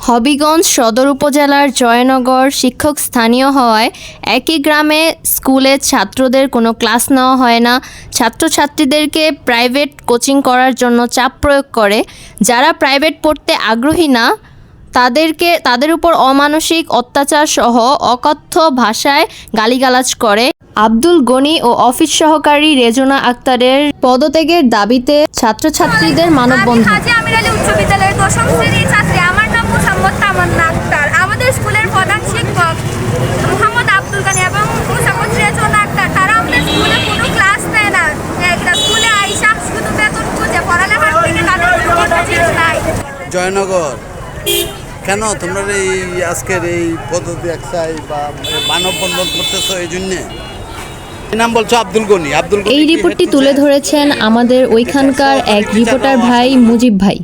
হবিগঞ্জ সদর উপজেলার জয়নগর শিক্ষক স্থানীয় হওয়ায় একই গ্রামে স্কুলে ছাত্রদের কোনো ক্লাস নেওয়া হয় না। ছাত্রছাত্রীদেরকে প্রাইভেট কোচিং করার জন্য চাপ প্রয়োগ করে। যারা প্রাইভেট পড়তে আগ্রহী না তাদের উপর অমানসিক অত্যাচার সহ অকথ্য ভাষায় গালিগালাজ করে। আব্দুল গনি ও অফিস সহকারী রেজনা আক্তারের পদত্যাগের দাবিতে ছাত্রছাত্রীদের মানববন্ধন। উচ্চ বিদ্যালয়ের ১০ম শ্রেণীর ছাত্রী। আমার নাম মোসাম্মদ তামান্না আক্তার। আমাদের স্কুলের প্রধান শিক্ষক মোহাম্মদ আব্দুল গনি এবং মোসাম্মদ রেজনা আক্তার, তারা আমাদের স্কুলে কোনো ক্লাস নেয় না। স্কুলে আইসা শুধু বেতন খুঁজে, পড়ালেখার থেকে তাদের কোনো জিনিস নাই। জয়নগর কেন তোমরা এই আজকের এই পদত্যাগ চাই বা মানববন্ধন করতেছো এই জন্যে? নাম বলছো আব্দুল গনি। এই রিপোর্টটি তুলে ধরেছেন আমাদের ওইখানকার এক রিপোর্টার ভাই মুজিব ভাই।